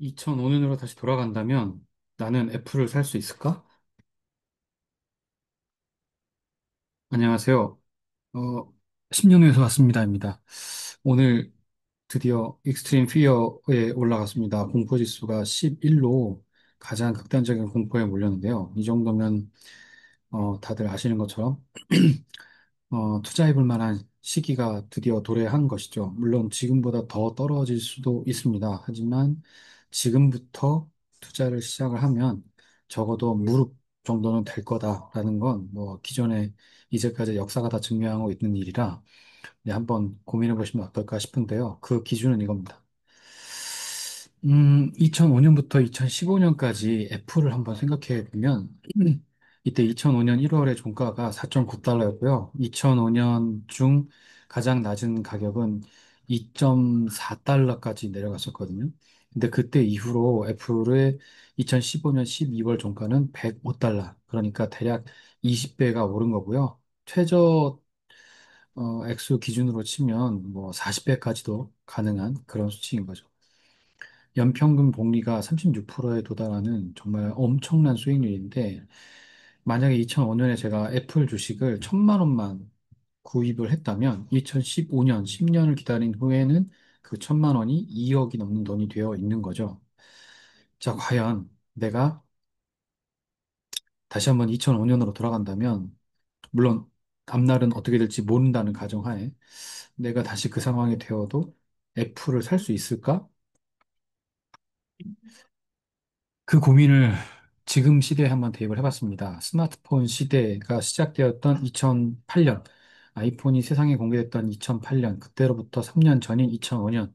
2005년으로 다시 돌아간다면 나는 애플을 살 수 있을까? 안녕하세요. 어, 10년 후에서 왔습니다입니다. 오늘 드디어 익스트림 피어에 올라갔습니다. 공포 지수가 11로 가장 극단적인 공포에 몰렸는데요. 이 정도면 다들 아시는 것처럼 투자해 볼 만한 시기가 드디어 도래한 것이죠. 물론 지금보다 더 떨어질 수도 있습니다. 하지만 지금부터 투자를 시작을 하면 적어도 무릎 정도는 될 거다라는 건 뭐 기존에 이제까지 역사가 다 증명하고 있는 일이라 네, 한번 고민해 보시면 어떨까 싶은데요. 그 기준은 이겁니다. 2005년부터 2015년까지 애플을 한번 생각해 보면, 이때 2005년 1월에 종가가 4.9달러였고요. 2005년 중 가장 낮은 가격은 2.4달러까지 내려갔었거든요. 근데 그때 이후로 애플의 2015년 12월 종가는 105달러. 그러니까 대략 20배가 오른 거고요. 최저 액수 기준으로 치면 뭐 40배까지도 가능한 그런 수치인 거죠. 연평균 복리가 36%에 도달하는 정말 엄청난 수익률인데, 만약에 2005년에 제가 애플 주식을 1,000만 원만 구입을 했다면, 2015년, 10년을 기다린 후에는 그 1,000만 원이 2억이 넘는 돈이 되어 있는 거죠. 자, 과연 내가 다시 한번 2005년으로 돌아간다면, 물론 앞날은 어떻게 될지 모른다는 가정하에 내가 다시 그 상황이 되어도 애플을 살 수 있을까? 그 고민을 지금 시대에 한번 대입을 해봤습니다. 스마트폰 시대가 시작되었던 2008년, 아이폰이 세상에 공개됐던 2008년, 그때로부터 3년 전인 2005년,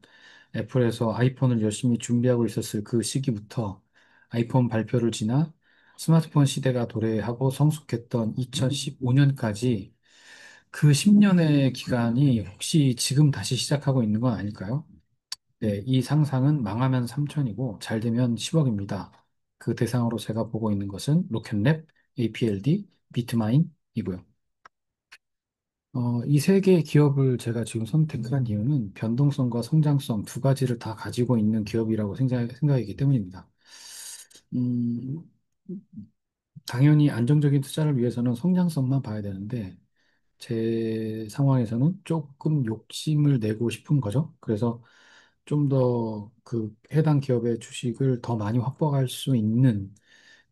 애플에서 아이폰을 열심히 준비하고 있었을 그 시기부터 아이폰 발표를 지나 스마트폰 시대가 도래하고 성숙했던 2015년까지 그 10년의 기간이 혹시 지금 다시 시작하고 있는 건 아닐까요? 네, 이 상상은 망하면 3천이고 잘 되면 10억입니다. 그 대상으로 제가 보고 있는 것은 로켓랩, APLD, 비트마인이고요. 이 세 개의 기업을 제가 지금 선택한 이유는 변동성과 성장성 두 가지를 다 가지고 있는 기업이라고 생각이기 때문입니다. 음, 당연히 안정적인 투자를 위해서는 성장성만 봐야 되는데 제 상황에서는 조금 욕심을 내고 싶은 거죠. 그래서 좀 더 그 해당 기업의 주식을 더 많이 확보할 수 있는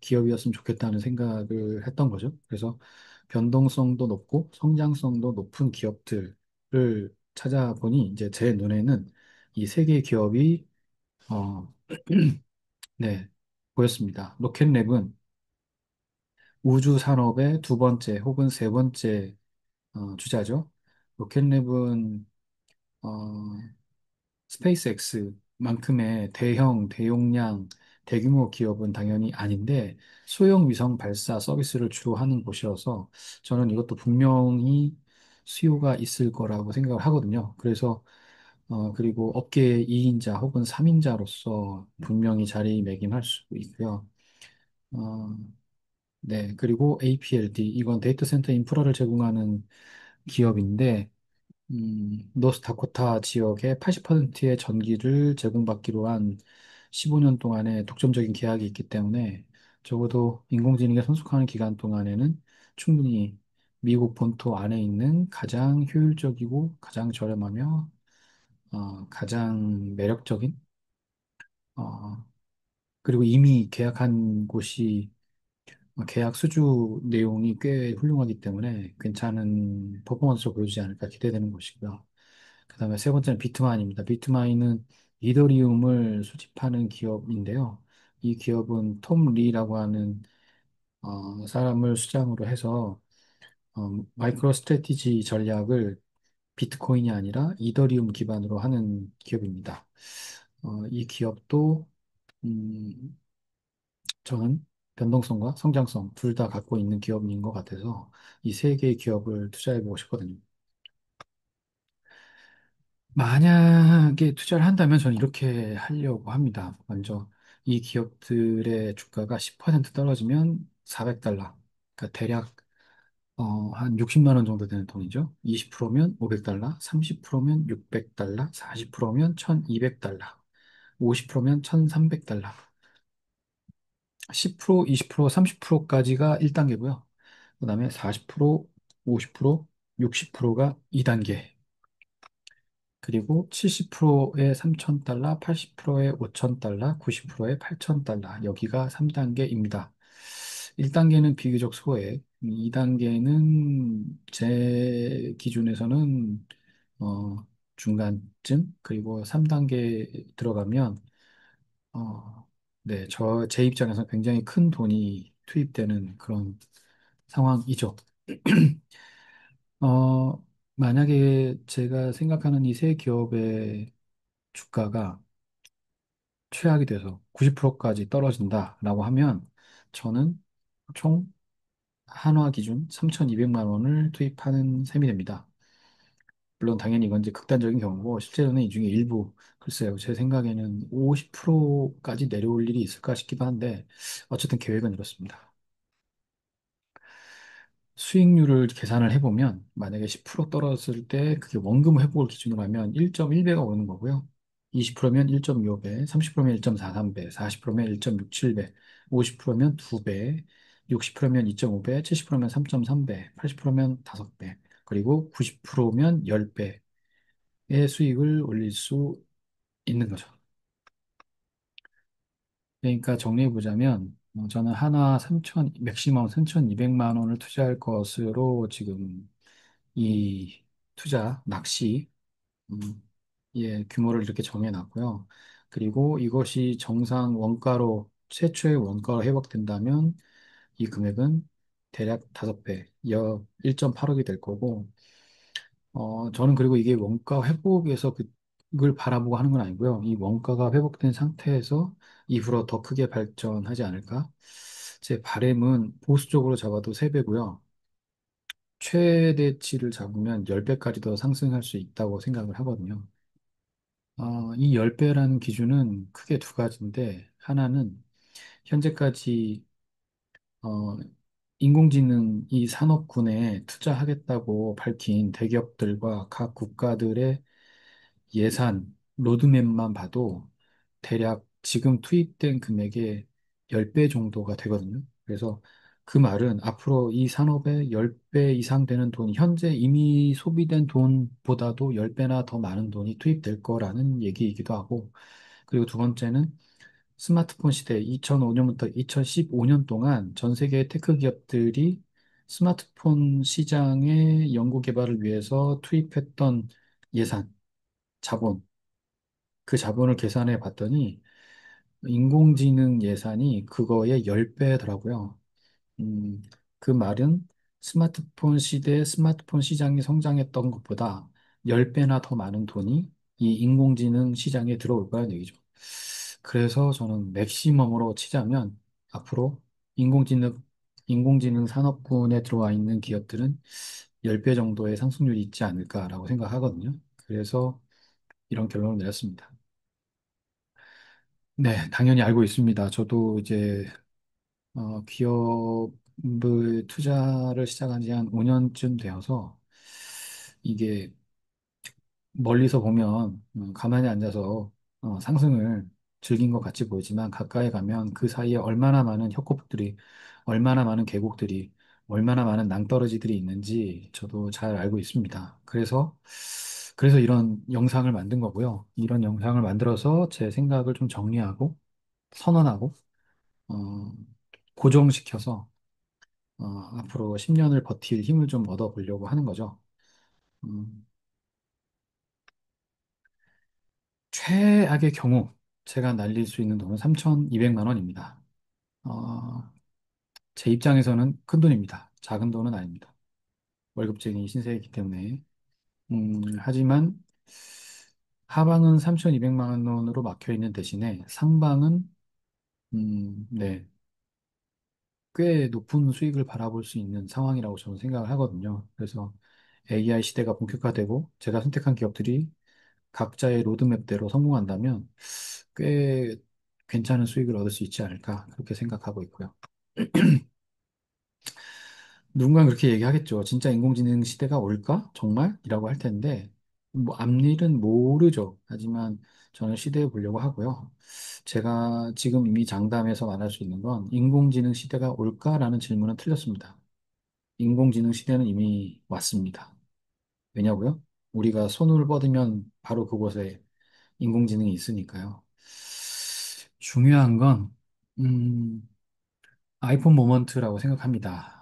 기업이었으면 좋겠다는 생각을 했던 거죠. 그래서 변동성도 높고 성장성도 높은 기업들을 찾아보니 이제 제 눈에는 이 세 개의 기업이 어, 네, 보였습니다. 로켓랩은 우주 산업의 두 번째 혹은 세 번째 주자죠. 로켓랩은 어, 스페이스X만큼의 대형, 대용량, 대규모 기업은 당연히 아닌데 소형 위성 발사 서비스를 주로 하는 곳이어서 저는 이것도 분명히 수요가 있을 거라고 생각을 하거든요. 그래서 그리고 업계 2인자 혹은 3인자로서 분명히 자리매김할 수 있고요. 어, 네, 그리고 APLD 이건 데이터 센터 인프라를 제공하는 기업인데 노스다코타 지역의 80%의 전기를 제공받기로 한 15년 동안의 독점적인 계약이 있기 때문에 적어도 인공지능에 성숙하는 기간 동안에는 충분히 미국 본토 안에 있는 가장 효율적이고 가장 저렴하며 가장 매력적인 어, 그리고 이미 계약한 곳이 계약 수주 내용이 꽤 훌륭하기 때문에 괜찮은 퍼포먼스를 보여주지 않을까 기대되는 것이고요. 그 다음에 세 번째는 비트마인입니다. 비트마인은 이더리움을 수집하는 기업인데요. 이 기업은 톰 리라고 하는 사람을 수장으로 해서 마이크로 스트래티지 전략을 비트코인이 아니라 이더리움 기반으로 하는 기업입니다. 이 기업도 음, 저는 변동성과 성장성 둘 다 갖고 있는 기업인 것 같아서 이 세 개의 기업을 투자해 보고 싶거든요. 만약에 투자를 한다면 저는 이렇게 하려고 합니다. 먼저 이 기업들의 주가가 10% 떨어지면 400달러, 그러니까 대략 한 60만 원 정도 되는 돈이죠. 20%면 500달러, 30%면 600달러, 40%면 1200달러. 50%면 1,300달러. 10%, 20%, 30%까지가 1단계고요. 그다음에 40%, 50%, 60%가 2단계. 그리고 70%에 3,000달러, 80%에 5,000달러, 90%에 8,000달러. 여기가 3단계입니다. 1단계는 비교적 소액, 2단계는 제 기준에서는 중간쯤, 그리고 3단계 들어가면 네, 제 입장에서 굉장히 큰 돈이 투입되는 그런 상황이죠. 어, 만약에 제가 생각하는 이 세 기업의 주가가 최악이 돼서 90%까지 떨어진다라고 하면 저는 총 한화 기준 3,200만 원을 투입하는 셈이 됩니다. 물론 당연히 이건 이제 극단적인 경우고 실제로는 이 중에 일부 글쎄요 제 생각에는 50%까지 내려올 일이 있을까 싶기도 한데 어쨌든 계획은 이렇습니다. 수익률을 계산을 해보면 만약에 10% 떨어졌을 때 그게 원금 회복을 기준으로 하면 1.1배가 오는 거고요. 20%면 1.25배, 30%면 1.43배, 40%면 1.67배, 50%면 2배, 60%면 2.5배, 70%면 3.3배, 80%면 5배, 그리고 90%면 10배의 수익을 올릴 수 있는 거죠. 그러니까 정리해 보자면 저는 하나 3천 맥시멈 3,200만 원을 투자할 것으로 지금 이 투자 낚시 예, 규모를 이렇게 정해놨고요. 그리고 이것이 정상 원가로 최초의 원가로 회복된다면 이 금액은 대략 5배, 약 1.8억이 될 거고 저는 그리고 이게 원가 회복에서 그걸 바라보고 하는 건 아니고요. 이 원가가 회복된 상태에서 이후로 더 크게 발전하지 않을까? 제 바램은 보수적으로 잡아도 3배고요. 최대치를 잡으면 10배까지 더 상승할 수 있다고 생각을 하거든요. 이 10배라는 기준은 크게 두 가지인데, 하나는 현재까지 어, 인공지능 이 산업군에 투자하겠다고 밝힌 대기업들과 각 국가들의 예산, 로드맵만 봐도 대략 지금 투입된 금액의 10배 정도가 되거든요. 그래서 그 말은 앞으로 이 산업에 10배 이상 되는 돈이 현재 이미 소비된 돈보다도 10배나 더 많은 돈이 투입될 거라는 얘기이기도 하고, 그리고 두 번째는 스마트폰 시대 2005년부터 2015년 동안 전 세계의 테크 기업들이 스마트폰 시장의 연구 개발을 위해서 투입했던 예산, 자본, 그 자본을 계산해 봤더니 인공지능 예산이 그거의 10배더라고요. 음, 그 말은 스마트폰 시대에 스마트폰 시장이 성장했던 것보다 10배나 더 많은 돈이 이 인공지능 시장에 들어올 거라는 얘기죠. 그래서 저는 맥시멈으로 치자면 앞으로 인공지능, 인공지능 산업군에 들어와 있는 기업들은 10배 정도의 상승률이 있지 않을까라고 생각하거든요. 그래서 이런 결론을 내렸습니다. 네, 당연히 알고 있습니다. 저도 이제 기업을 투자를 시작한 지 한 5년쯤 되어서 이게 멀리서 보면 가만히 앉아서 상승을 즐긴 것 같이 보이지만 가까이 가면 그 사이에 얼마나 많은 혁곡들이, 얼마나 많은 계곡들이, 얼마나 많은 낭떠러지들이 있는지 저도 잘 알고 있습니다. 그래서 이런 영상을 만든 거고요. 이런 영상을 만들어서 제 생각을 좀 정리하고 선언하고 어, 고정시켜서 앞으로 10년을 버틸 힘을 좀 얻어보려고 하는 거죠. 음, 최악의 경우 제가 날릴 수 있는 돈은 3,200만 원입니다. 어, 제 입장에서는 큰 돈입니다. 작은 돈은 아닙니다. 월급쟁이 신세이기 때문에. 하지만 하방은 3,200만 원으로 막혀 있는 대신에 상방은 네, 꽤 높은 수익을 바라볼 수 있는 상황이라고 저는 생각을 하거든요. 그래서 AI 시대가 본격화되고 제가 선택한 기업들이 각자의 로드맵대로 성공한다면 꽤 괜찮은 수익을 얻을 수 있지 않을까 그렇게 생각하고 있고요. 누군가 그렇게 얘기하겠죠. 진짜 인공지능 시대가 올까? 정말? 이라고 할 텐데 뭐 앞일은 모르죠. 하지만 저는 시대에 보려고 하고요. 제가 지금 이미 장담해서 말할 수 있는 건 인공지능 시대가 올까라는 질문은 틀렸습니다. 인공지능 시대는 이미 왔습니다. 왜냐고요? 우리가 손을 뻗으면 바로 그곳에 인공지능이 있으니까요. 중요한 건, 음, 아이폰 모먼트라고 생각합니다.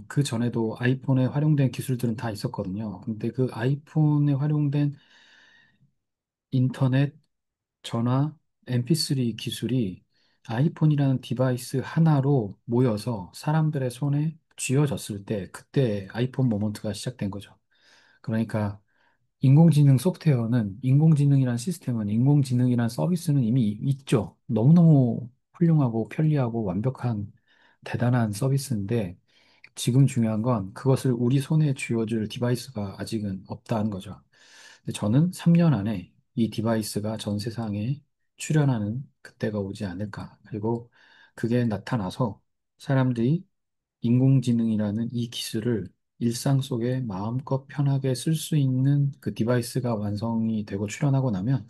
그 전에도 아이폰에 활용된 기술들은 다 있었거든요. 근데 그 아이폰에 활용된 인터넷, 전화, MP3 기술이 아이폰이라는 디바이스 하나로 모여서 사람들의 손에 쥐어졌을 때, 그때 아이폰 모먼트가 시작된 거죠. 그러니까 인공지능 소프트웨어는, 인공지능이란 시스템은, 인공지능이란 서비스는 이미 있죠. 너무너무 훌륭하고 편리하고 완벽한 대단한 서비스인데 지금 중요한 건 그것을 우리 손에 쥐어줄 디바이스가 아직은 없다는 거죠. 근데 저는 3년 안에 이 디바이스가 전 세상에 출현하는 그때가 오지 않을까. 그리고 그게 나타나서 사람들이 인공지능이라는 이 기술을 일상 속에 마음껏 편하게 쓸 수 있는 그 디바이스가 완성이 되고 출현하고 나면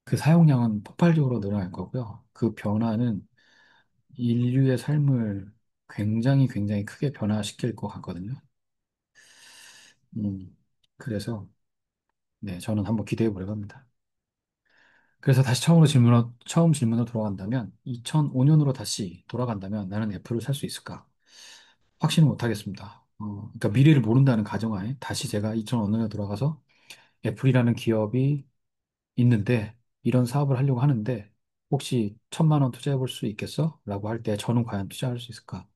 그 사용량은 폭발적으로 늘어날 거고요. 그 변화는 인류의 삶을 굉장히 크게 변화시킬 것 같거든요. 음, 그래서, 네, 저는 한번 기대해 보려고 합니다. 그래서 다시 처음 질문으로 돌아간다면, 2005년으로 다시 돌아간다면 나는 애플을 살 수 있을까? 확신은 못 하겠습니다. 그러니까 미래를 모른다는 가정하에 다시 제가 2005년에 돌아가서 애플이라는 기업이 있는데, 이런 사업을 하려고 하는데, 혹시 1,000만 원 투자해 볼 수 있겠어? 라고 할 때 저는 과연 투자할 수 있을까?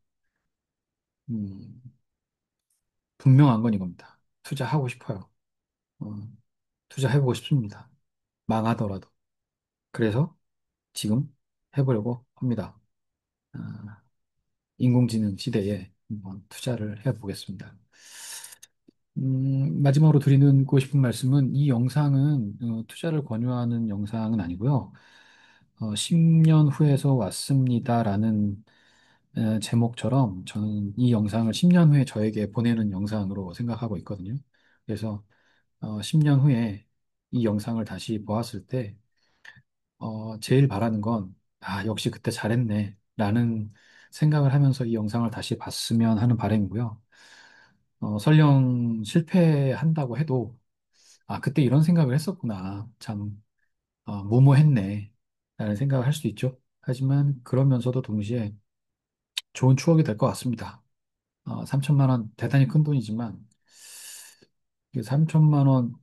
음, 분명한 건 이겁니다. 투자하고 싶어요. 어, 투자해보고 싶습니다. 망하더라도. 그래서 지금 해보려고 합니다. 아, 인공지능 시대에 한번 투자를 해보겠습니다. 마지막으로 드리고 싶은 말씀은 이 영상은 투자를 권유하는 영상은 아니고요. 10년 후에서 왔습니다라는 제목처럼 저는 이 영상을 10년 후에 저에게 보내는 영상으로 생각하고 있거든요. 그래서 10년 후에 이 영상을 다시 보았을 때 제일 바라는 건, 아, 역시 그때 잘했네. 라는 생각을 하면서 이 영상을 다시 봤으면 하는 바람이고요. 설령 실패한다고 해도, 아, 그때 이런 생각을 했었구나. 참, 무모했네. 라는 생각을 할 수도 있죠. 하지만 그러면서도 동시에 좋은 추억이 될 것 같습니다. 3천만 원 대단히 큰 돈이지만, 3천만 원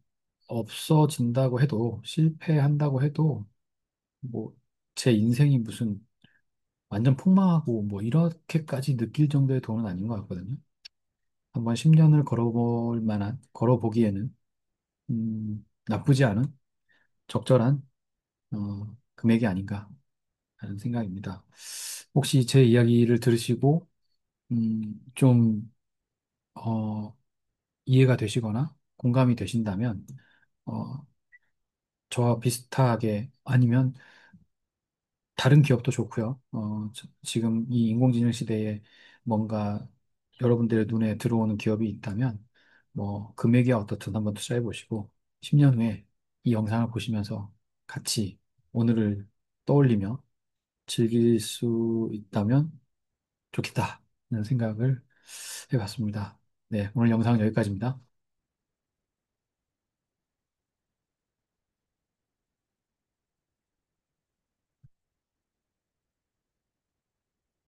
없어진다고 해도, 실패한다고 해도, 뭐, 제 인생이 무슨 완전 폭망하고 뭐 이렇게까지 느낄 정도의 돈은 아닌 것 같거든요. 한번 10년을 걸어보기에는, 나쁘지 않은 적절한, 금액이 아닌가 하는 생각입니다. 혹시 제 이야기를 들으시고, 좀, 어, 이해가 되시거나 공감이 되신다면, 어, 저와 비슷하게 아니면 다른 기업도 좋고요. 지금 이 인공지능 시대에 뭔가 여러분들의 눈에 들어오는 기업이 있다면, 뭐, 금액이 어떻든 한번 투자해 보시고, 10년 후에 이 영상을 보시면서 같이 오늘을 떠올리며 즐길 수 있다면 좋겠다는 생각을 해봤습니다. 네, 오늘 영상은 여기까지입니다.